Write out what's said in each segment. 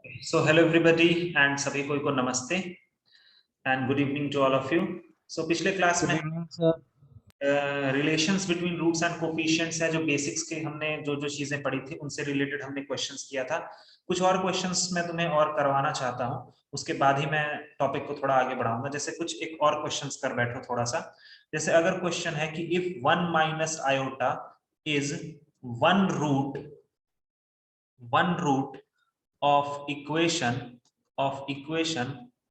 So hello everybody and सभी को नमस्ते and good evening to all of you. So पिछले क्लास गुड में evening sir. Relations between roots and coefficients है, जो बेसिक्स के हमने जो जो चीजें पढ़ी थी उनसे रिलेटेड हमने क्वेश्चंस किया था। कुछ और क्वेश्चंस मैं तुम्हें और करवाना चाहता हूँ, उसके बाद ही मैं टॉपिक को थोड़ा आगे बढ़ाऊंगा। जैसे कुछ एक और क्वेश्चंस कर बैठो थोड़ा सा। जैसे अगर क्वेश्चन है कि if 1 minus iota is one root one root of equation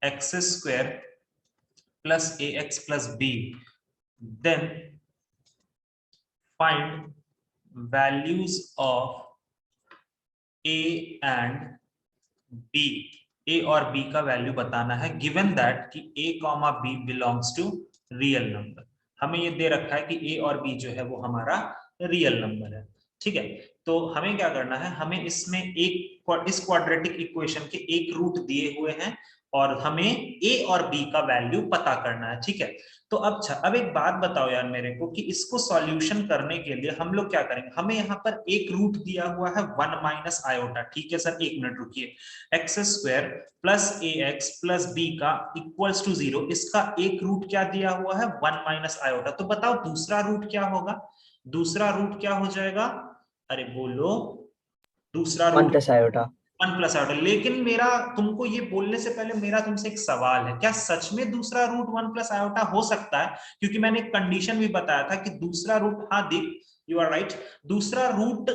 x square plus ax plus b, then find values of a and b। a और b का वैल्यू बताना है, गिवन दैट कि a comma b belongs to real number. हमें ये दे रखा है कि a और b जो है वो हमारा रियल नंबर है। ठीक है, तो हमें क्या करना है, हमें इसमें इस क्वाड्रेटिक इक्वेशन के एक रूट दिए हुए हैं और हमें a और b का वैल्यू पता करना है। ठीक है, तो अब एक बात बताओ यार मेरे को कि इसको सॉल्यूशन करने के लिए हम लोग क्या करेंगे। हमें यहाँ पर एक रूट दिया हुआ है 1 माइनस आयोटा। ठीक है सर, एक मिनट रुकिए। एक्स स्क्वायर प्लस ए एक्स प्लस बी का इक्वल्स टू 0, इसका एक रूट क्या दिया हुआ है 1 माइनस आयोटा। तो बताओ दूसरा रूट क्या होगा, दूसरा रूट क्या हो जाएगा, अरे बोलो दूसरा one root plus iota. 1 plus iota. लेकिन मेरा तुमको ये बोलने से पहले मेरा तुमसे एक सवाल है, क्या सच में दूसरा रूट 1 प्लस आयोटा हो सकता है? क्योंकि मैंने एक कंडीशन भी बताया था कि दूसरा रूट, हाँ दीप यू आर राइट, दूसरा रूट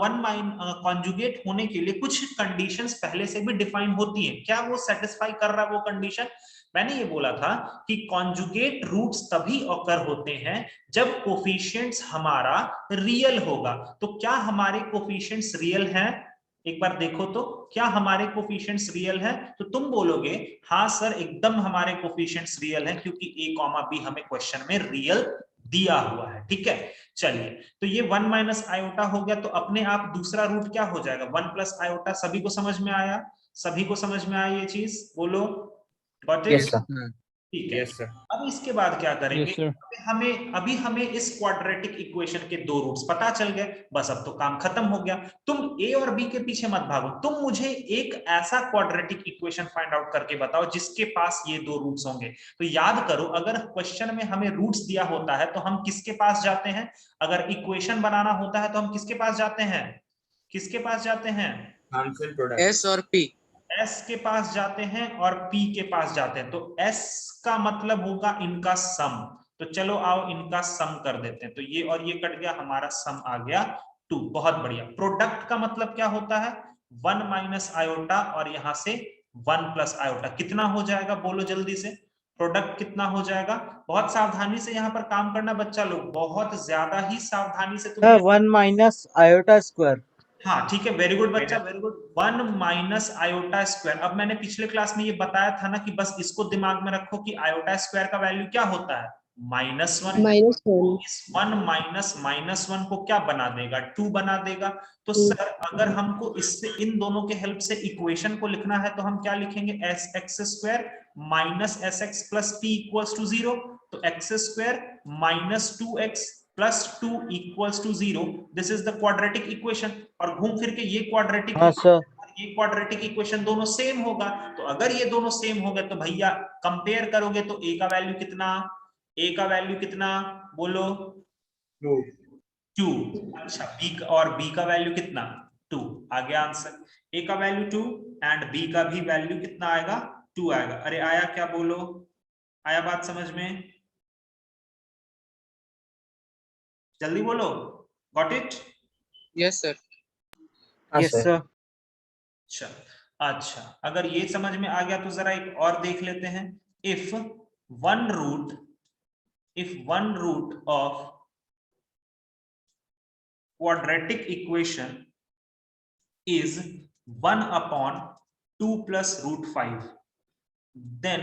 वन माइन कॉन्जुगेट होने के लिए कुछ कंडीशंस पहले से भी डिफाइन होती हैं। क्या वो सेटिस्फाई कर रहा है वो कंडीशन? मैंने ये बोला था कि कॉन्जुगेट रूट्स तभी ऑकर होते हैं जब कोफिशिएंट्स हमारा रियल होगा। तो क्या हमारे कोफिशिएंट्स रियल हैं? एक बार देखो तो, क्या हमारे कोफिशिएंट्स रियल हैं? तो तुम बोलोगे हाँ सर एकदम हमारे कोफिशिएंट्स रियल हैं, क्योंकि a कॉमा b हमें क्वेश्चन में रियल दिया हुआ है। ठीक है, चलिए तो ये 1 माइनस आयोटा हो गया, तो अपने आप दूसरा रूट क्या हो जाएगा 1 प्लस आयोटा। सभी को समझ में आया? सभी को समझ में आया ये चीज? बोलो गॉट इट? Yes sir. ठीक है, यस सर। अब इसके बाद क्या करेंगे, यस सर। अभी हमें इस क्वाड्रेटिक इक्वेशन के दो रूट्स पता चल गए, बस अब तो काम खत्म हो गया। तुम ए और बी के पीछे मत भागो, तुम मुझे एक ऐसा क्वाड्रेटिक इक्वेशन फाइंड आउट करके बताओ जिसके पास ये दो रूट्स होंगे। तो याद करो, अगर क्वेश्चन में हमें रूट्स दिया होता है तो हम किसके पास जाते हैं? अगर इक्वेशन बनाना होता है तो हम किसके पास जाते हैं? किसके पास जाते हैं? हार्मफुल प्रोडक्ट एस और पी। एस के पास जाते हैं और पी के पास जाते हैं। तो एस का मतलब होगा इनका सम। तो चलो आओ इनका सम कर देते हैं। तो ये और ये कट गया, हमारा सम आ गया 2। बहुत बढ़िया। प्रोडक्ट का मतलब क्या होता है? 1 माइनस आयोटा और यहां से 1 प्लस आयोटा। कितना हो जाएगा बोलो जल्दी से, प्रोडक्ट कितना हो जाएगा? बहुत सावधानी से यहाँ पर काम करना बच्चा लोग, बहुत ज्यादा ही सावधानी से तुम्हें। 1 माइनस आयोटा स्क्वायर। हाँ ठीक है, वेरी गुड बच्चा, very good. 1 minus iota square. अब मैंने पिछले क्लास में ये बताया था ना कि बस इसको दिमाग में रखो कि आयोटा स्क्वायर का वैल्यू क्या होता है, -1। -1। इस 1 माइनस -1 को क्या बना देगा, 2 बना देगा। तो सर अगर हमको इससे इन दोनों के हेल्प से इक्वेशन को लिखना है तो हम क्या लिखेंगे, s x square minus s x plus t equals to 0। तो x square minus 2x plus 2 equals to 0, this is the quadratic equation. और घूम फिर के ये क्वाड्रेटिक हाँ सर। ये क्वाड्रेटिक इक्वेशन दोनों सेम होगा। तो अगर ये दोनों सेम हो गए तो भैया कंपेयर करोगे तो a का वैल्यू कितना, a का वैल्यू कितना बोलो 2। अच्छा b और b का वैल्यू कितना 2, आ गया आंसर। a का वैल्यू 2 एंड b का भी वैल्यू कितना आएगा 2 आएगा। अरे आया क्या बोलो, आया बात समझ में? जल्दी बोलो, got it? Yes sir. Yes sir. अच्छा अच्छा, अगर ये समझ में आ गया तो जरा एक और देख लेते हैं। If one root of quadratic equation is 1 upon 2 plus root 5, then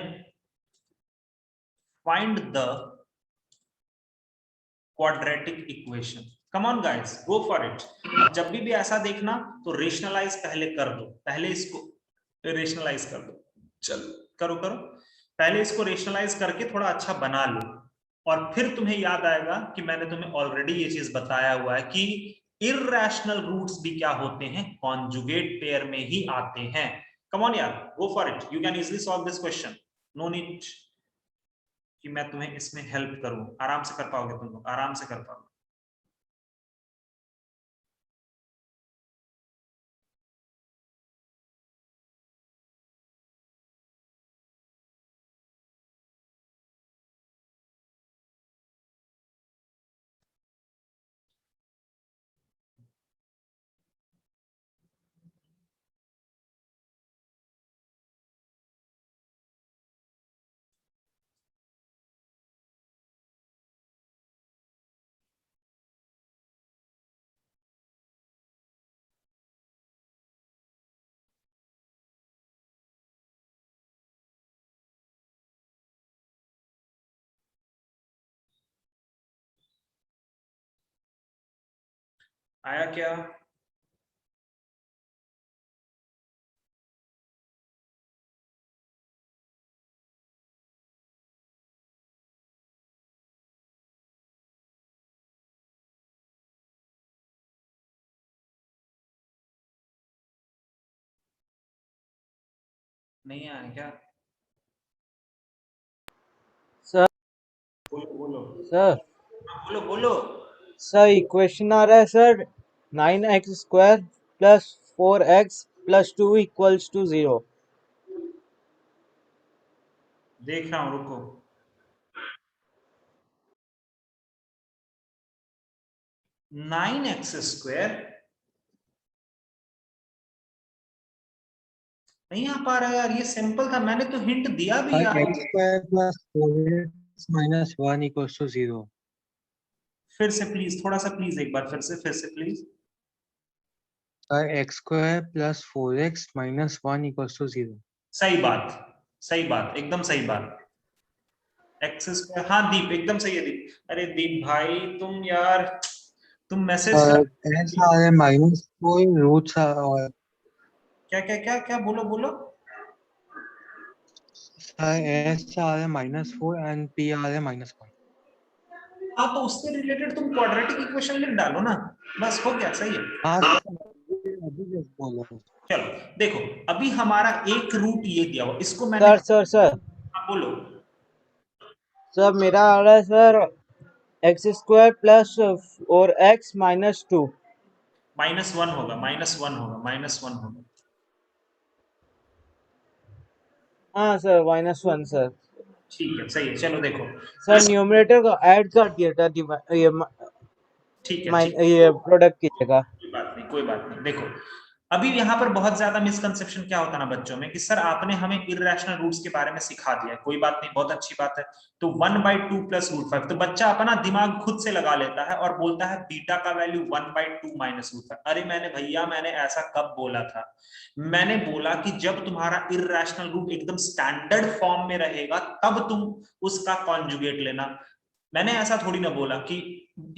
find the quadratic equation. Come on guys, go for it. जब भी ऐसा देखना तो रेशनलाइज पहले कर दो, पहले इसको रेशनलाइज कर दो। चलो करो करो, पहले इसको रेशनलाइज करके थोड़ा अच्छा बना लो, और फिर तुम्हें याद आएगा कि मैंने तुम्हें ऑलरेडी ये चीज बताया हुआ है कि इर्रेशनल रूट्स भी क्या होते हैं, कॉन्जुगेट पेयर में ही आते हैं। कम ऑन यार, go for it, you can easily solve this question, no need कि मैं तुम्हें इसमें हेल्प करूं, आराम से कर पाओगे तुम लोग, आराम से कर पाओगे। आया क्या? नहीं आया क्या? सर बोलो बोलो। सर बोलो बोलो। सर इक्वेशन आ रहा है sir 9x² plus 4x plus 2 equals to 0। देख रहा हूं, रुको। 9x² नहीं आ पा रहा यार, ये सिंपल था, मैंने तो हिंट दिया भी यार। x² plus 4x minus 1 equals to 0. फिर से प्लीज, थोड़ा सा प्लीज, एक बार फिर से please. x² plus 4x minus 1 equals to 0. सही बात, सही बात, एकदम सही बात। x², हाँ दीप, एकदम सही है दीप। अरे दीप भाई तुम यार, तुम मैसेज कर। s आ रहा है minus 4 roots और क्या क्या क्या क्या, बोलो बोलो। s आ रहा है -4 and p आ रहा है -1. हाँ तो उससे रिलेटेड तुम क्वाड्रेटिक इक्वेशन लिख डालो ना, बस हो गया, सही है। हाँ अभी just बोला। चलो देखो, अभी हमारा एक रूट ये दिया हुआ, इसको मैंने, सर हाँ बोलो। सर मेरा आ रहा है sir x² plus 4x minus 2। -1 होगा, -1 होगा। हाँ सर -1 सर। ठीक है, सही है, चलो देखो। सर न्यूमरेटर को ऐड कर दिया था ठीक है ठीक है, ये प्रोडक्ट की जगह। कोई बात नहीं, कोई बात नहीं। देखो अभी यहाँ पर बहुत ज्यादा मिसकंसेप्शन क्या होता है ना बच्चों में, कि सर आपने हमें इर्रेशनल रूट्स के बारे में सिखा दिया है, कोई बात नहीं, बहुत अच्छी बात है। तो 1/2 प्लस √5, तो बच्चा अपना दिमाग खुद से लगा लेता है और बोलता है बीटा का वैल्यू 1/2 माइनस √5। अरे मैंने ऐसा कब बोला था? मैंने बोला कि जब तुम्हारा इर्रेशनल रूट एकदम स्टैंडर्ड फॉर्म में रहेगा तब तुम उसका कॉन्जुगेट लेना। मैंने ऐसा थोड़ी ना बोला कि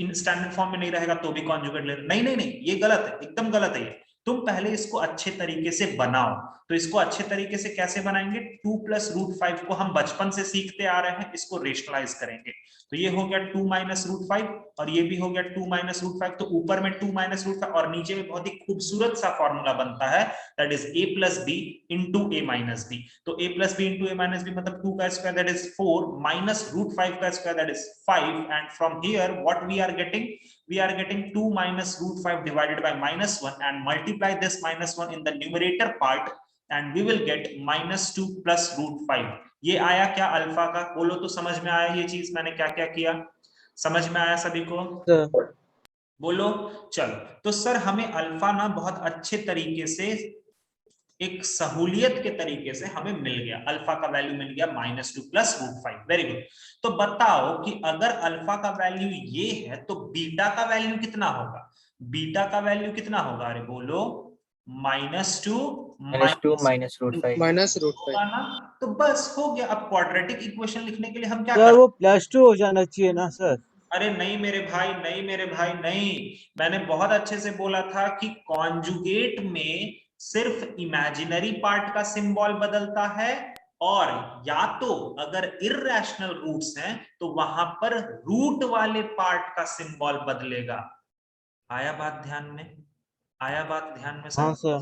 इन स्टैंडर्ड फॉर्म में नहीं रहेगा तो भी कॉन्जुगेट ले, नहीं नहीं नहीं, ये गलत है, एकदम गलत है ये। तुम पहले इसको अच्छे तरीके से बनाओ। तो इसको अच्छे तरीके से कैसे बनाएंगे? 2 प्लस √5 को हम बचपन से सीखते आ रहे हैं, इसको रेशनलाइज करेंगे। तो ये हो गया 2 माइनस √5 और ये भी हो गया 2 माइनस √5। तो ऊपर में 2 माइनस √5 और नीचे में बहुत ही खूबसूरत सा फॉर्मूला बनता है, that is a plus b into a minus b. तो a plus b into a minus b मतलब 2 का स्क्वायर दैट इज 4 माइनस √5 का square that is 5, and from here what we are getting, we are getting 2 minus √5 divided by -1 and multiply this -1 in the numerator part and we will get -2 plus √5। ये आया क्या alpha का? बोलो तो समझ में आया ये चीज मैंने क्या क्या किया? समझ में आया सभी को? बोलो। चलो तो सर हमें अल्फा ना बहुत अच्छे तरीके से, एक सहूलियत के तरीके से हमें मिल गया, अल्फा का वैल्यू मिल गया -2 प्लस √5। Very good. तो बताओ कि अगर अल्फा का वैल्यू ये है तो बीटा का वैल्यू कितना होगा? बीटा का वैल्यू कितना होगा? अरे बोलो। -2 माइनस √5 होगा ना? तो बस हो गया। अब क्वाड्रेटिक इक्वेशन लिखने के लिए हम क्या सर करें? वो +2 हो जाना चाहिए ना सर। अरे नहीं मेरे भाई, नहीं मेरे भाई, नहीं। मैंने बहुत अच्छे से बोला था कि कॉन्जुगेट में सिर्फ इमेजिनरी पार्ट का सिंबल बदलता है, और या तो अगर इर्रेशनल रूट्स हैं तो वहां पर रूट वाले पार्ट का सिंबल बदलेगा। आया बात ध्यान में? आया बात ध्यान में हाँ सब? सर।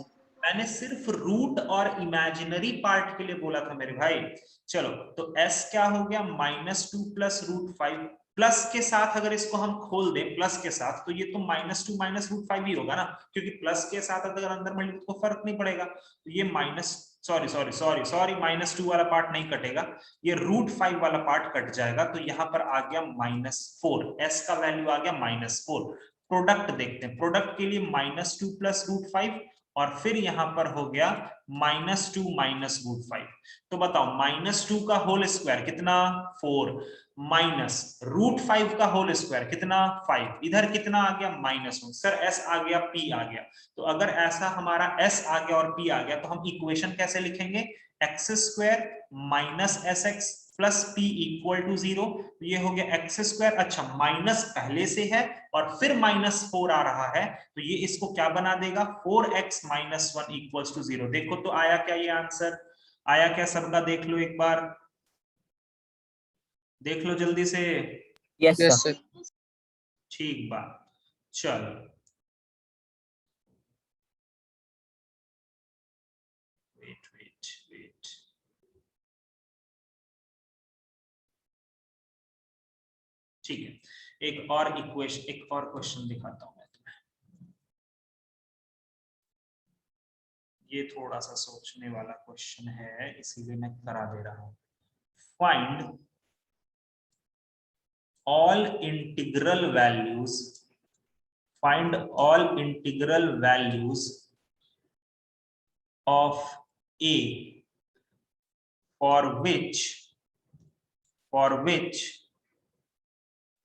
मैंने सिर्फ रूट और इमेजिनरी पार्ट के लिए बोला था मेरे भाई। चलो तो s क्या हो गया -2 प्लस √5 प्लस के साथ, अगर इसको हम खोल दें प्लस के साथ तो ये तो -2 माइनस √5 ही होगा ना, क्योंकि प्लस के साथ अगर अंदर मल्टीप्लाई तो फर्क नहीं पड़ेगा। तो ये -2 वाला पार्ट नहीं कटेगा, ये √5 वाला पार्ट कट जाएगा। तो यहाँ पर आ गया -4, s का वैल्यू आ गया -4। प्रोडक्ट देखते हैं, प्रोडक्ट के लिए -2 प्लस √5 और फिर यहां पर हो गया -2 माइनस √5। तो बताओ -2 का होल स्क्वायर कितना 4 माइनस √5 का होल स्क्वायर कितना 5, इधर कितना आ गया -1। सर s आ गया p आ गया। तो अगर ऐसा हमारा s आ गया और p आ गया तो हम इक्वेशन कैसे लिखेंगे, x² minus sx plus p equal to 0। ये हो गया x²। अच्छा माइनस पहले से है और फिर -4 आ रहा है तो ये इसको क्या बना देगा 4x माइनस 1 इक्वल्स टू 0। देखो तो आया क्या ये आंसर, आया क्या सबका, देख लो एक बार, देख लो जल्दी से। Yes sir. ठीक बात, चलो वेट वेट वेट, ठीक है एक और इक्वेशन, एक और क्वेश्चन दिखाता हूं मैं तुम्हें। ये थोड़ा सा सोचने वाला क्वेश्चन है इसीलिए मैं करा दे रहा हूं। Find all integral values, find all integral values of a for which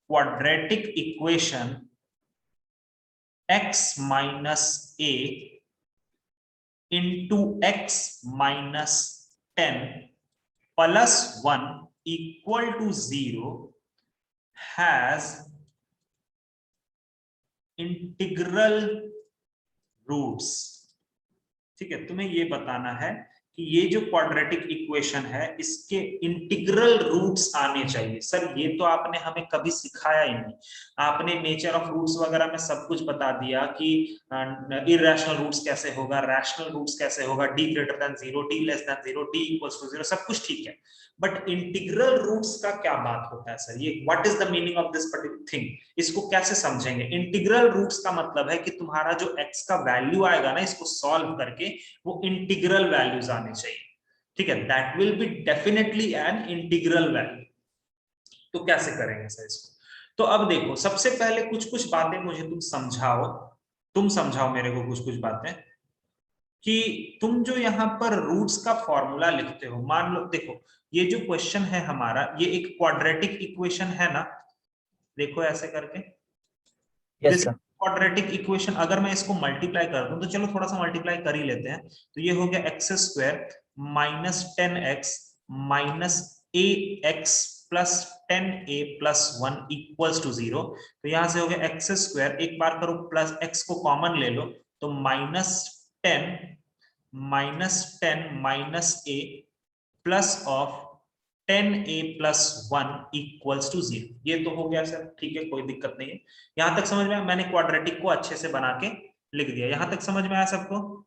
quadratic equation x minus a into x minus 10 plus 1 equal to 0 has integral roots. ठीक है, तुम्हें ये बताना है कि ये जो क्वाड्रेटिक इक्वेशन है इसके इंटीग्रल रूट्स आने चाहिए। सर ये तो आपने हमें कभी सिखाया ही नहीं, आपने नेचर ऑफ रूट्स वगैरह में सब कुछ बता दिया कि इरैशनल रूट्स कैसे होगा, रैशनल रूट्स कैसे होगा, d greater than 0, d less than 0, d equals to 0, सब कुछ ठीक है, बट इंटीग्रल रूट्स का क्या बात होता है सर, ये what is the meaning of this particular thing, इसको कैसे समझेंगे। इंटीग्रल रूट्स का मतलब है कि तुम्हारा जो x का वैल्यू आएगा ना, इसको सॉल्व करके वो इंटीग्रल वैल्यूज आने चाहिए। ठीक है, that will be definitely an integral value. तो कैसे करेंगे सर इसको, तो अब देखो सबसे पहले कुछ कुछ बातें मुझे तुम समझाओ मेरे को कुछ कुछ बातें, कि तुम जो यहाँ पर रूट्स का फॉर्मूला लिखते हो, मान लो देखो ये जो क्वेश्चन है हमारा, ये एक क्वाड्रेटिक इक्वेशन है ना, देखो ऐसे करके दिस क्वाड्रेटिक इक्वेशन। अगर मैं इसको मल्टीप्लाई कर दूं तो चलो थोड़ा सा मल्टीप्लाई कर ही लेते हैं, तो ये हो गया x² minus 10x minus ax plus 10a plus 1 equals to 0। तो यहां से हो गया x², एक बार करो प्लस x को कॉमन ले लो तो -10 minus a plus of 10a plus 1 equals to 0। ये तो हो गया सर, ठीक है कोई दिक्कत नहीं है, यहां तक समझ में आया। मैंने क्वाड्रेटिक को अच्छे से बना के लिख दिया, यहां तक समझ में आया सबको,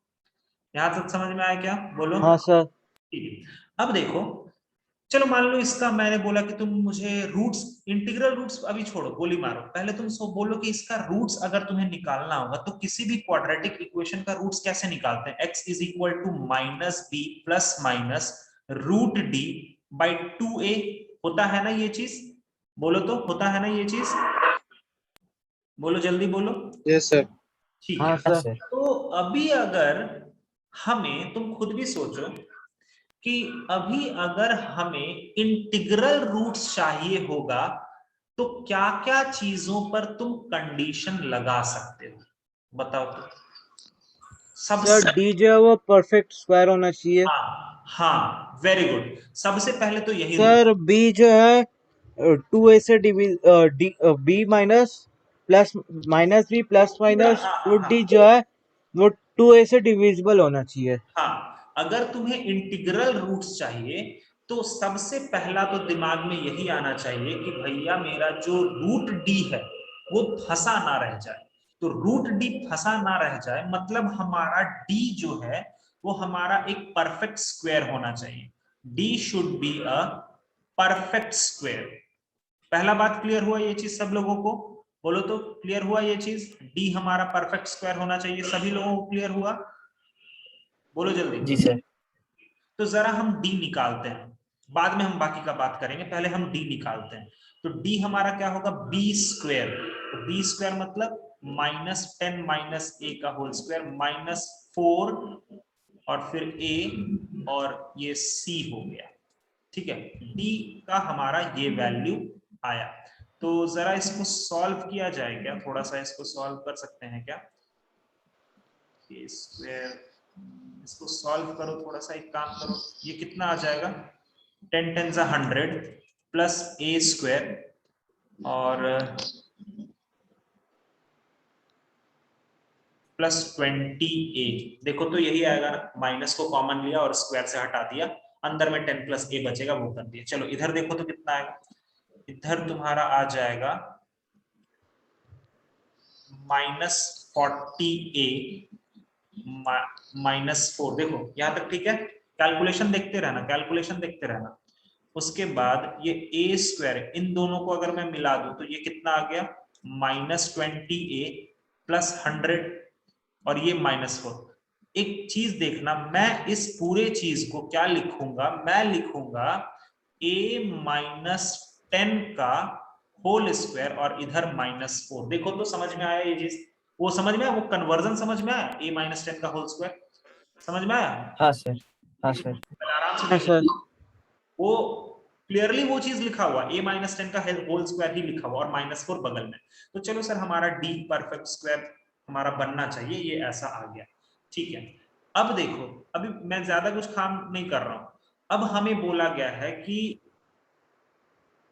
यहां तक समझ में आया क्या, बोलो। हाँ सर। ठीक है, अब देखो चलो मान लो इसका मैंने बोला कि तुम मुझे रूट्स, इंटीग्रल रूट्स अभी छोड़ो, गोली मारो, पहले तुम सो बोलो कि इसका रूट्स अगर तुम्हें निकालना होगा तो किसी भी क्वाड्रेटिक इक्वेशन का रूट्स कैसे निकालते हैं। x is equal to -b plus minus √d by 2a, होता है ना ये चीज, बोलो तो होता है ना ये चीज, बोलो जल्दी बोलो। Yes sir. ठीक हाँ है, सर। तो अभी अगर हमें, तुम खुद भी सोचो कि अभी अगर हमें इंटीग्रल रूट्स चाहिए होगा तो क्या क्या चीजों पर तुम कंडीशन लगा सकते हो, बताओ तो। सर डी जो है वो परफेक्ट स्क्वायर होना चाहिए। हाँ हाँ वेरी गुड, सबसे पहले तो यही सर बी जो है 2a से b minus b plus minus √d जो है वो 2a से डिविजिबल होना चाहिए। हाँ, अगर तुम्हें इंटीग्रल रूट्स चाहिए तो सबसे पहला तो दिमाग में यही आना चाहिए कि भैया मेरा जो √d है वो फंसा ना रह जाए, तो रूट डी फंसा ना रह जाए, मतलब हमारा डी जो है वो हमारा एक परफेक्ट स्क्वायर होना चाहिए। D should be a perfect square. पहला बात क्लियर हुआ ये चीज सब लोगों को? बोलो तो क्लियर हुआ ये चीज? डी हमारा परफेक्ट स्क्वायर होना चाहिए, सभी लोगों को क्लियर हुआ? बोलो जल्दी। जी सर। तो जरा हम डी निकालते हैं, बाद में हम बाकी का बात करेंगे, पहले हम डी निकालते हैं। तो डी हमारा क्या होगा? B square. तो बी स्क्वायर मतलब -10 माइनस ए का होल स्क्वायर -4 और फिर ए और ये सी हो गया। ठीक है, डी का हमारा ये वैल्यू आया। तो जरा इसको सॉल्व किया जाए क्या? थोड़ा सा इसको सॉल्व कर सकते हैं क्या? ए स्क्वायर, इसको सॉल्व करो थोड़ा सा, एक काम करो, ये कितना आ जाएगा? 10 10 100 प्लस ए स्क्वायर और प्लस 20a। देखो तो यही आएगा ना, माइनस को कॉमन लिया और स्क्वायर से हटा दिया, अंदर में 10 प्लस a बचेगा, वो कर दिया। चलो इधर देखो तो कितना आएगा? इधर तुम्हारा आ जाएगा -40a -4। देखो यहां तक ठीक है, कैलकुलेशन देखते रहना, कैलकुलेशन देखते रहना। उसके बाद ये a स्क्वायर, इन दोनों को अगर मैं मिला दूं तो ये कितना आ गया? -20a प्लस 100 और ये -4। एक चीज देखना, मैं इस पूरे चीज को क्या लिखूंगा? मैं लिखूंगा a -10 का होल स्क्वायर और इधर -4। देखो तो समझ में आया ये चीज? वो समझ में आया? वो कन्वर्जन समझ में आया? a -10 का होल स्क्वायर समझ में आया? हाँ सर। हाँ सर। आराम से हाँ सर। वो क्लियरली वो चीज लिखा हुआ, a -10 का होल स्क्वायर ही लिखा हुआ और -4 बगल में। तो चलो सर, हमारा d परफेक्ट स्क्वायर हमारा बनना चाहिए, ये ऐसा आ गया। ठीक है, अब देखो, अभी मैं ज्यादा कुछ काम नहीं कर रहा हूं। अब हमें बोला गया है कि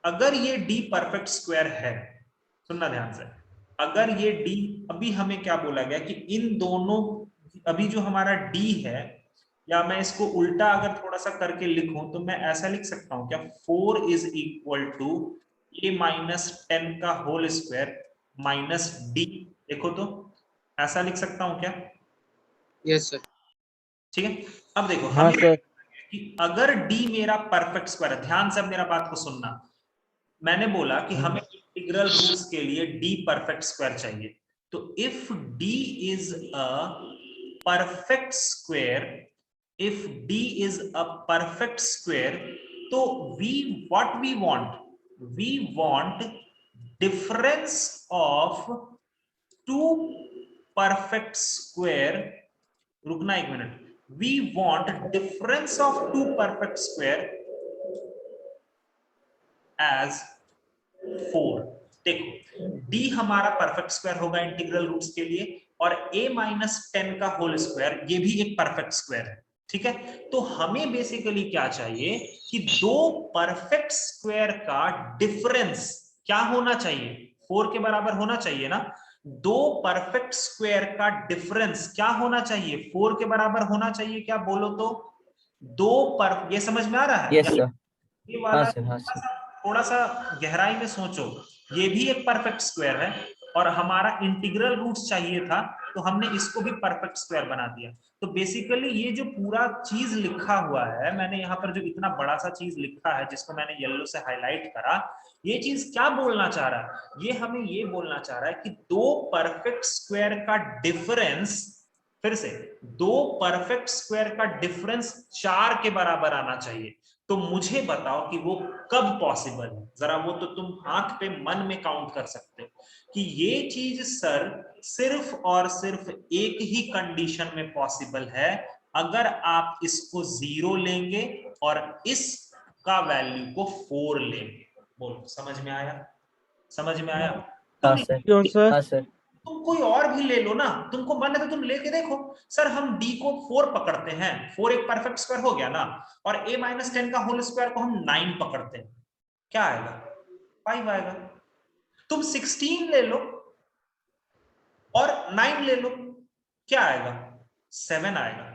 अगर ये d परफेक्ट स्क्वायर है, सुनना ध्यान से, अगर ये d, अभी हमें क्या बोला गया कि इन दोनों, अभी जो हमारा d है, या मैं इसको उल्टा अगर थोड़ा सा करके लिखूं तो मैं ऐसा लिख सकता हूं क्या? 4 इज इक्वल टू a -10 का होल स्क्वायर माइनस डी। देखो तो ऐसा लिख सकता हूं क्या? Yes sir. ठीक है, अब देखो हाँ हमें सर। कि अगर d मेरा परफेक्ट स्क्वायर है, ध्यान से अब मेरा बात को सुनना, मैंने बोला कि हमें इंटीग्रल रूट्स के लिए d परफेक्ट स्क्वायर चाहिए। तो if d is a perfect square, if d is a perfect square, तो what we want difference of two perfect square। रुकना एक minute, we want difference of two perfect square as 4। देखो d हमारा perfect square होगा integral roots के लिए, और a -10 का होल स्क्वायर ये भी एक परफेक्ट स्क्वायर है। ठीक है, तो हमें बेसिकली क्या चाहिए कि दो परफेक्ट स्क्वायर का डिफरेंस क्या होना चाहिए? 4 के बराबर होना चाहिए ना। दो परफेक्ट स्क्वायर का डिफरेंस क्या होना चाहिए? 4 के बराबर होना चाहिए क्या? बोलो तो। दो पर, ये समझ में आ रहा है? Yes sir. ये हाँ वाला सर। हाँ सर। थोड़ा सा गहराई में सोचो, ये भी एक परफेक्ट स्क्वायर है और हमारा इंटीग्रल रूट्स चाहिए था, तो हमने इसको भी परफेक्ट स्क्वायर बना दिया। तो बेसिकली ये जो पूरा चीज लिखा हुआ है, मैंने यहाँ पर जो इतना बड़ा सा चीज लिखा है जिसको मैंने येलो से हाईलाइट करा, ये चीज क्या बोलना चाह रहा है? ये हमें ये बोलना चाह रहा है कि दो परफेक्ट स्क्वायर का डिफरेंस, फिर से, दो परफेक्ट स्क्वायर का डिफरेंस 4 के बराबर आना चाहिए। तो मुझे बताओ कि वो कब पॉसिबल है? जरा वो तो तुम आंख पे मन में काउंट कर सकते हो कि ये चीज सर सिर्फ और सिर्फ एक ही कंडीशन में पॉसिबल है, अगर आप इसको 0 लेंगे और इसका वैल्यू को 4 लेंगे। बोलो समझ में आया? समझ में आया? हाँ तुम सर। क्यों सर? हाँ सर। तुम कोई और भी ले लो ना, तुमको मन है तो तुम लेके देखो। सर हम d को 4 पकड़ते हैं, 4 एक परफेक्ट स्क्वायर हो गया ना, और a -10 का होल स्क्वायर को हम 9 पकड़ते हैं, क्या आएगा? 5 आएगा। तुम 16 ले लो और 9 ले लो, क्या आएगा? 7 आएगा।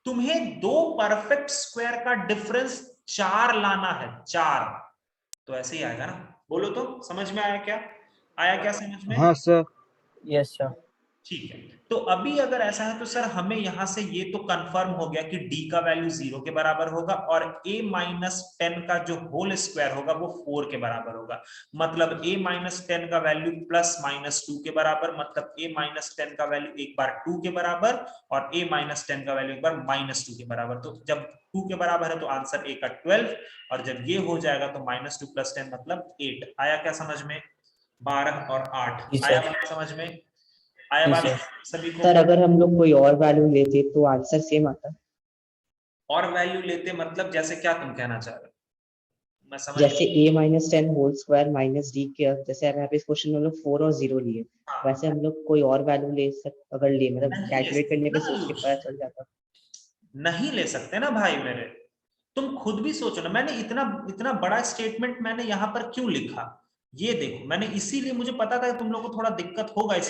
तुम्हें दो परफेक्ट स्क्वायर का डिफरेंस 4 लाना है, 4, तो ऐसे ही आएगा ना। बोलो तो समझ में आया क्या? आया क्या समझ में? हाँ सर। Yes sir. ठीक है, तो अभी अगर ऐसा है तो सर हमें यहां से ये तो कंफर्म हो गया कि d का वैल्यू 0 के बराबर होगा और a माइनस 10 का जो होल स्क्वायर होगा वो 4 के बराबर होगा। मतलब a माइनस 10 का वैल्यू प्लस माइनस 2 के बराबर, मतलब a माइनस 10 का वैल्यू एक बार 2 के बराबर और a माइनस 10 का वैल्यू एक बार माइनस 2 के बराबर। तो जब 2 के बराबर है तो आंसर a का 12, और जब ये हो जाएगा तो माइनस 2 प्लस 10 मतलब 8। आया क्या समझ में? 12 और 8 जी आया सर। बात समझ में? आया जी बात सर। सभी को? सर अगर हम लोग कोई और वैल्यू लेते तो आंसर सेम आता। और वैल्यू लेते मतलब जैसे क्या तुम कहना चाह रहे हो? मैं समझ जैसे गया। a minus 10 whole square minus d के, जैसे यहाँ पे इस क्वेश्चन में हम लोग 4 और 0 लिए, हाँ, वैसे हम लोग कोई और वैल्यू ले सकते, अगर ले मतलब नहीं ले कैलकुलेट करने सकते पे ना सोच के आयुष, पता चल जाता। नहीं ले सकते ना भाई मेरे। तुम खुद भी सोचो ना, मैंने इतना इतना बड़ा स्टेटमेंट मैंने यहाँ पर क्यों लिखा? ये देखो, मैंने इसीलिए, मुझे पता था कि तुम लोग को थोड़ा दिक्कत होगा इस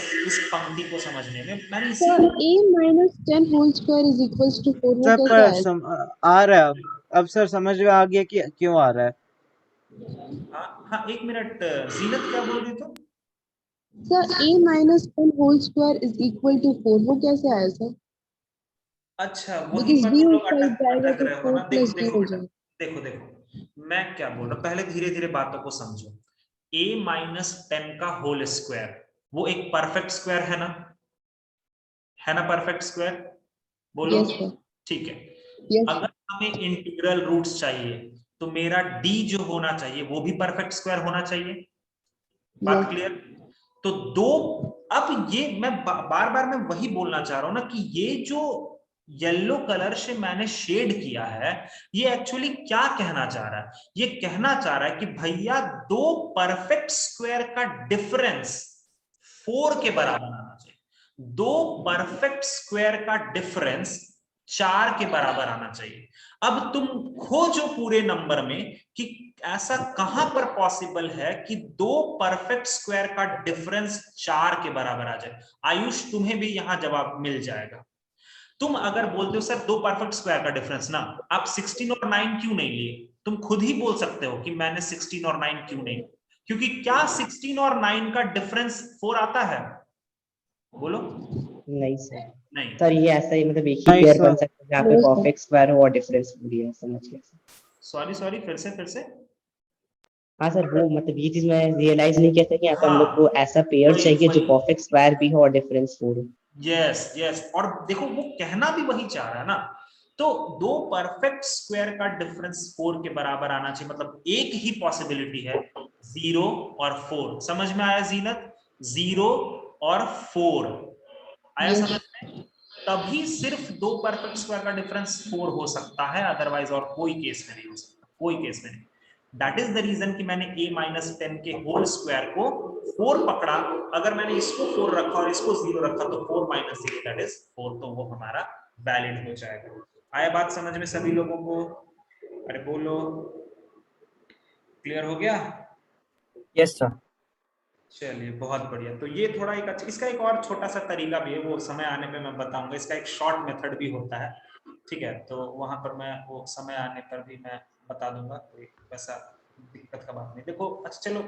पंक्ति को समझने में, मैंने सर इसीलिए। a minus 10 whole square is equals to 4 वो सर कैसे पर आया? आ रहा है अब सर समझ में आ गया कि क्यों आ रहा है। हाँ हाँ, एक मिनट, जीनत क्या बोल रही तुम? Sir a minus 10 whole square is equal to 4 वो कैसे आया सर? अच्छा, वहीं बिकॉज पर d तुम उस लोग साइड अटक जाएगा अटक तो रहे हो 4 ना। देखो प्लस d देखो हो बेटा, जाएगा। देखो देखो, मैं क्या बोल रहा हूँ, पहले धीरे धीरे बातों को समझो। a माइनस 10 का होल स्क्वायर वो एक परफेक्ट स्क्वायर है ना परफेक्ट स्क्वायर? बोलो। Yes sir. ठीक है, यस अगर हमें इंटीग्रल रूट्स चाहिए तो मेरा d जो होना चाहिए वो भी परफेक्ट स्क्वायर होना चाहिए। बात यस। क्लियर? तो दो, अब ये मैं बार बार मैं वही बोलना चाह रहा हूं ना कि ये जो येलो कलर से मैंने शेड किया है, ये एक्चुअली क्या कहना चाह रहा है? ये कहना चाह रहा है कि भैया दो परफेक्ट स्क्वायर का डिफरेंस 4 के बराबर आना चाहिए। दो परफेक्ट स्क्वायर का डिफरेंस 4 के बराबर आना चाहिए। अब तुम खोजो पूरे नंबर में कि ऐसा कहां पर पॉसिबल है कि दो परफेक्ट स्क्वायर का डिफरेंस 4 के बराबर आ जाए। आयुष, तुम्हें भी यहां जवाब मिल जाएगा। तुम अगर बोलते हो सर दो परफेक्ट स्क्वायर का डिफरेंस ना, आप 16 और 9 क्यों नहीं लिए? तुम खुद ही बोल सकते हो कि मैंने 16 और 9 क्यों नहीं, क्योंकि क्या 16 और 9 का डिफरेंस 4 आता है? बोलो। नहीं सर। नहीं। सर ये ऐसा ही मतलब एक ही नहीं पेयर सर। बन सकता है जहाँ पे नो सर। परफेक्ट स्क्वायर हो और डिफरेंस पूरी है, समझ गया सर। सॉरी सॉरी, फिर से। हाँ सर, वो मतलब ये चीज मैं रियलाइज नहीं किया था कि यहाँ पे हम लोग को हाँ, ऐसा पेयर वही चाहिए जो वही, परफेक्ट स्क्वायर भी हो और डिफरेंस 4 हो। यस यस, और देखो वो कहना भी वही चाह रहा है ना। तो दो परफेक्ट स्क्वायर का डिफरेंस 4 के बराबर आना चाहिए, मतलब एक ही पॉसिबिलिटी है, 0 और 4। समझ में आया जीनत? 0 और 4 आया यस। समझ में? तभी सिर्फ दो परफेक्ट स्क्वायर का डिफरेंस 4 हो सकता है, अदरवाइज और कोई केस में नहीं हो सकता, कोई केस में नहीं। दैट इज द रीजन कि मैंने a माइनस 10 के होल स्क्वायर को 4 पकड़ा। अगर मैंने इसको 4 रखा और इसको 0 रखा तो 4 माइनस 0 दैट इज 4, तो वो हमारा वैलिड हो जाएगा। आया बात समझ में सभी लोगों को? अरे बोलो, क्लियर हो गया? Yes sir. चलिए बहुत बढ़िया। तो ये थोड़ा एक अच्छा, इसका एक और छोटा सा तरीका भी है, वो समय आने पे मैं बताऊंगा। इसका एक शॉर्ट मेथड भी होता है, ठीक है? तो वहां पर मैं वो समय आने पर भी मैं बता दूंगा, कोई वैसा दिक्कत का बात नहीं। देखो अच्छा चलो,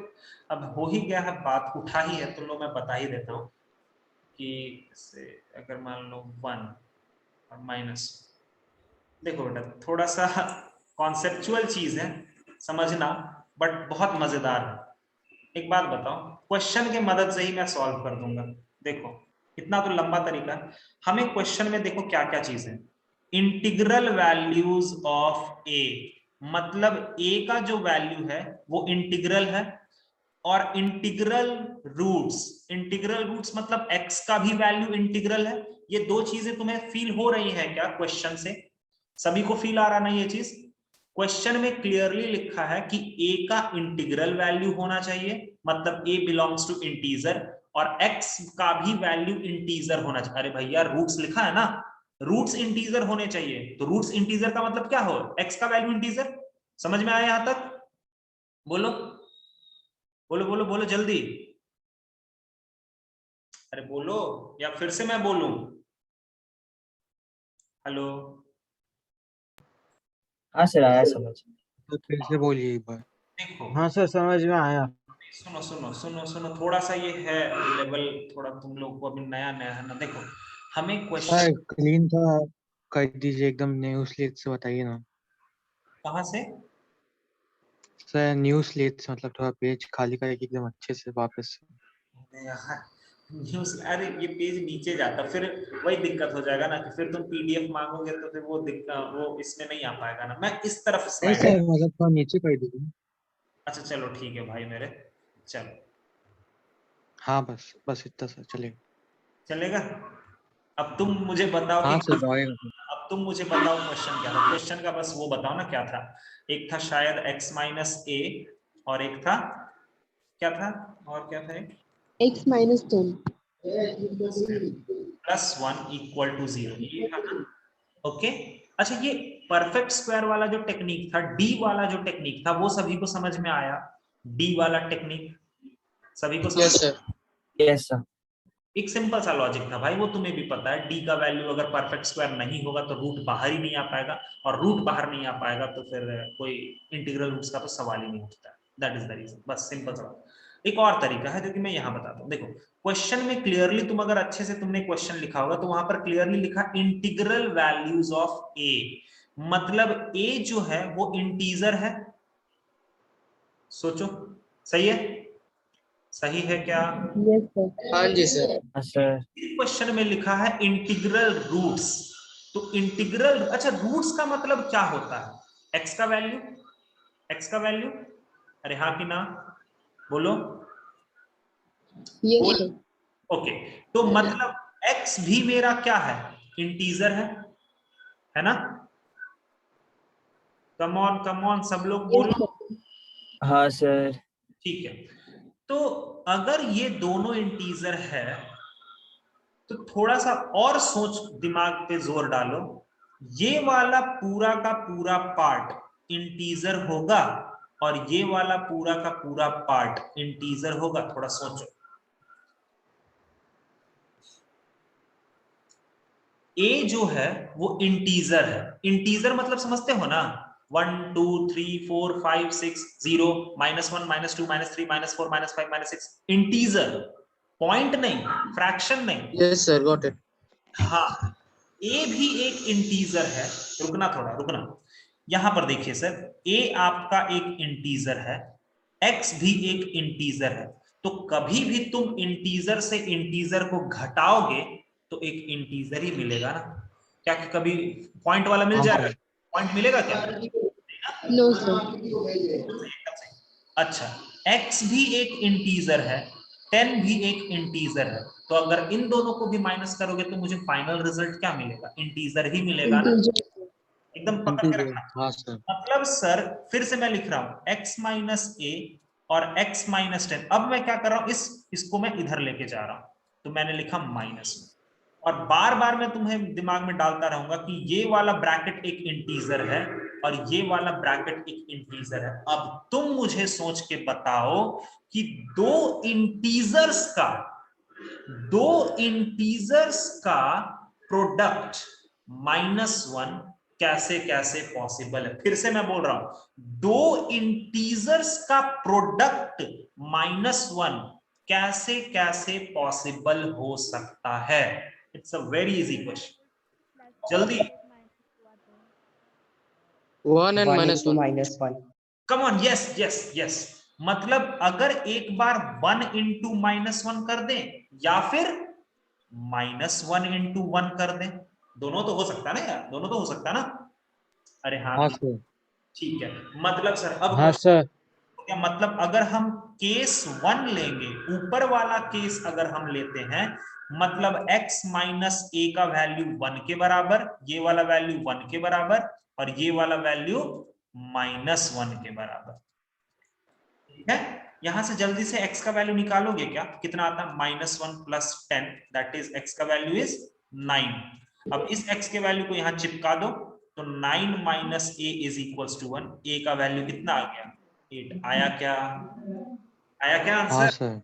अब हो ही गया है, बात उठा ही है तो लो मैं बता ही देता हूँ कि से अगर मान लो 1 और माइनस, देखो बेटा थोड़ा सा कॉन्सेप्चुअल चीज है, समझना, बट बहुत मजेदार है। एक बात बताओ, क्वेश्चन के मदद से ही मैं सॉल्व कर दूंगा। देखो इतना तो लंबा तरीका है। हमें क्वेश्चन में देखो क्या क्या चीज है। इंटीग्रल वैल्यूज ऑफ ए, मतलब ए का जो वैल्यू है वो इंटीग्रल है, और इंटीग्रल रूट्स मतलब एक्स का भी वैल्यू इंटीग्रल है। ये दो चीजें तुम्हें फील हो रही है क्या क्वेश्चन से? सभी को फील आ रहा ना ये चीज? क्वेश्चन में क्लियरली लिखा है कि a का इंटीग्रल वैल्यू होना चाहिए, मतलब a बिलोंग्स टू इंटीजर, और x का भी वैल्यू इंटीजर होना चाहिए। अरे भैया रूट्स लिखा है ना, रूट्स इंटीजर होने चाहिए, तो रूट्स इंटीजर का मतलब क्या हो? x का वैल्यू इंटीजर। समझ में आया यहां तक? बोलो बोलो बोलो बोलो जल्दी, अरे बोलो, या फिर से मैं बोलूं? हेलो? हाँ सर, आया समझ। तो फिर से बोलिए एक बार। देखो हाँ सर समझ में आया। सुनो सुनो सुनो सुनो, थोड़ा सा ये है लेवल, थोड़ा तुम लोग को अभी नया नया है ना। देखो हमें सर क्वेश्चन क्लीन सा कर दीजिए एकदम, न्यू स्लेट से बताइए ना कहाँ से, सर। न्यू स्लेट से मतलब थोड़ा पेज खाली करके एकदम अच्छे से वापस से। न्यूज, अरे ये पेज नीचे जाता फिर वही दिक्कत हो जाएगा ना, कि फिर तुम पीडीएफ मांगोगे तो फिर वो दिक्कत, वो इसमें नहीं आ पाएगा ना। मैं इस तरफ नहीं स्लाइड, सर, मतलब थोड़ा नीचे कर दीजिए। अच्छा चलो ठीक है भाई मेरे, चलो हाँ बस बस इतना सर, चलेगा। चलेगा। अब तुम मुझे बताओ कि हाँ सर, दौड़ेगा सर। अब तुम मुझे बताओ क्वेश्चन क्या था। क्वेश्चन का बस वो बताओ ना क्या था। एक था शायद x माइनस ए, और एक था क्या था, और क्या था, एक x minus 10. Plus one equal to zero, ये था ना। ओके, अच्छा ये परफेक्ट स्क्वायर वाला जो टेक्निक था, डी वाला जो टेक्निक था, वो सभी को समझ में आया? डी वाला टेक्निक सभी को समझ? Yes, sir. Yes, sir. एक सिंपल सा लॉजिक था भाई, वो तुम्हें भी पता है। डी का वैल्यू अगर परफेक्ट स्क्वायर नहीं होगा तो रूट बाहर ही नहीं आ पाएगा, और रूट बाहर नहीं आ पाएगा तो फिर कोई इंटीग्रल रूट्स का तो सवाल ही नहीं उठता। दैट इज द रीजन, बस सिंपल सा। एक और तरीका है जो कि मैं यहाँ बताता हूँ। देखो क्वेश्चन में क्लियरली, तुम अगर अच्छे से तुमने क्वेश्चन लिखा होगा तो वहां पर क्लियरली लिखा इंटीग्रल वैल्यूज ऑफ ए, मतलब ए जो है वो इंटीजर है। सोचो, सही है? सही है क्या? Yes, sir. हाँ जी सर। Yes, sir. क्वेश्चन में लिखा है इंटीग्रल रूट्स, तो इंटीग्रल, अच्छा रूट्स का मतलब क्या होता है? एक्स का वैल्यू, एक्स का वैल्यू, अरे हाँ कि ना, बोलो। Yes, sir. ओके, तो मतलब एक्स भी मेरा क्या है? इंटीजर है ना? कम ऑन सब लोग Yes, बोलो। sir. हाँ सर। ठीक है, तो अगर ये दोनों इंटीजर है तो थोड़ा सा और सोच, दिमाग पे जोर डालो। ये वाला पूरा का पूरा पार्ट इंटीजर होगा और ये वाला पूरा का पूरा पार्ट इंटीजर होगा? थोड़ा सोचो। ए जो है वो इंटीजर है। इंटीजर मतलब समझते हो ना, 1 2 3 4 5 6 0 -1 -2 -3 -4 -5 -6, इंटीजर, पॉइंट नहीं, फ्रैक्शन नहीं। Yes, sir. Got it. हाँ, ए भी एक इंटीजर है। रुकना थोड़ा, रुकना, यहां पर देखिए सर, ए आपका एक इंटीजर है, एक्स भी एक इंटीजर है। तो कभी भी तुम इंटीजर से इंटीजर को घटाओगे तो एक इंटीजर ही मिलेगा ना। क्या कि कभी पॉइंट वाला मिल हाँ जाएगा? सर। पॉइंट मिलेगा क्या? No, sir. अच्छा, x भी एक इंटीजर है, 10 भी एक इंटीजर है, तो अगर इन दोनों को भी माइनस करोगे तो मुझे फाइनल रिजल्ट क्या मिलेगा? इंटीजर ही मिलेगा ना। Integer. एकदम पकड़ के इंटीजर, रखना। हाँ सर। मतलब सर फिर से मैं लिख रहा हूं x माइनस ए और x माइनस 10। अब मैं क्या कर रहा हूं, इसको मैं इधर लेके जा रहा हूं, तो मैंने लिखा माइनस, और बार बार मैं तुम्हें दिमाग में डालता रहूंगा कि ये वाला ब्रैकेट एक इंटीजर है और ये वाला ब्रैकेट एक इंटीजर है। अब तुम मुझे सोच के बताओ कि दो इंटीजर्स का प्रोडक्ट -1 कैसे कैसे पॉसिबल है? फिर से मैं बोल रहा हूं, दो इंटीजर्स का प्रोडक्ट -1 कैसे कैसे पॉसिबल हो सकता है? It's a very easy question, जल्दी। 1 and 1 minus into 1. -1. Come on, yes yes yes, मतलब अगर एक बार 1 इंटू -1 कर दें या फिर -1 इंटू 1 कर दें, दोनों तो हो सकता है ना यार, दोनों तो हो सकता है ना। अरे हाँ हाँ सर। ठीक है, मतलब सर अब हाँ सर। क्या मतलब, अगर हम केस 1 लेंगे, ऊपर वाला केस अगर हम लेते हैं, मतलब x माइनस ए का वैल्यू 1 के बराबर, ये वाला वैल्यू 1 के बराबर, और ये वाला वैल्यू -1 के बराबर। ठीक है, यहां से जल्दी से x का वैल्यू निकालोगे क्या? कितना आता है? -1 प्लस 10, दैट इज x का वैल्यू इज 9। अब इस x के वैल्यू को यहां चिपका दो, तो 9 minus a is equals to 1। a का वैल्यू कितना आ गया? 8 आया क्या? आया क्या हाँ आंसर? सर।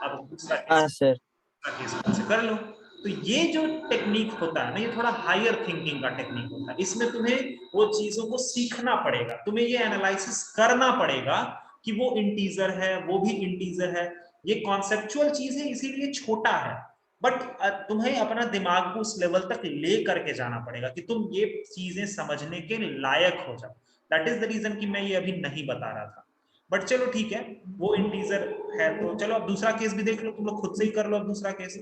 अब दूसरा हाँ सर। केस कर लो। तो ये जो टेक्निक होता है ना, ये थोड़ा हायर थिंकिंग का टेक्निक होता है। इसमें तुम्हें वो चीजों को सीखना पड़ेगा, तुम्हें ये एनालिसिस करना पड़ेगा कि वो इंटीजर है, वो भी इंटीजर है। ये कॉन्सेप्चुअल चीज है, इसीलिए छोटा है, बट तुम्हें अपना दिमाग को उस लेवल तक ले करके जाना पड़ेगा कि तुम ये चीजें समझने के लायक हो जाओ। दैट इज द रीजन कि मैं ये अभी नहीं बता रहा था, बट चलो ठीक है, वो इंटीजर है। तो चलो अब दूसरा केस भी देख लो, तुम लोग खुद से ही कर लो। अब दूसरा केस,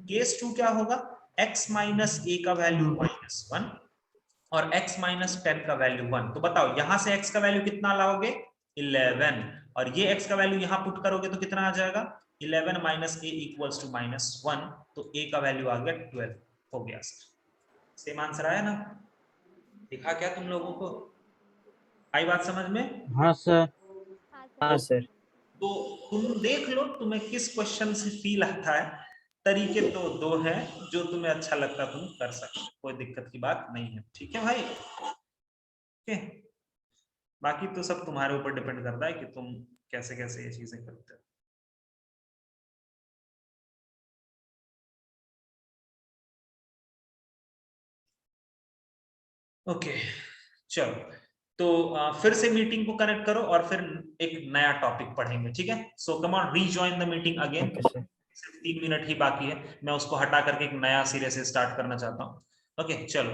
केस 2 क्या होगा, x माइनस a का वैल्यू -1 और x माइनस 10 का वैल्यू 1। तो बताओ यहां से x का वैल्यू कितना लाओगे, 11, और ये x का वैल्यू यहां पुट करोगे तो कितना आ जाएगा, 11 माइनस a इक्वल्स टू -1, तो a का वैल्यू आ गया 12। हो गया सर, सेम आंसर आया ना? दिखा क्या तुम लोगों को? आई बात समझ में? हाँ सर। हाँ सर। तो तुम देख लो तुम्हें किस क्वेश्चन से फील आता है। तरीके तो दो हैं, जो तुम्हें अच्छा लगता तुम कर सकते हो, कोई दिक्कत की बात नहीं है। ठीक है भाई? ओके, बाकी तो सब तुम्हारे ऊपर डिपेंड करता है कि तुम कैसे कैसे ये चीजें करते हो। ओके चलो, तो फिर से मीटिंग को कनेक्ट करो और फिर एक नया टॉपिक पढ़ेंगे, ठीक है? So come on, rejoin the meeting again. Okay sir. सिर्फ 3 मिनट ही बाकी है, मैं उसको हटा करके एक नया सिरे से स्टार्ट करना चाहता हूँ। ओके चलो।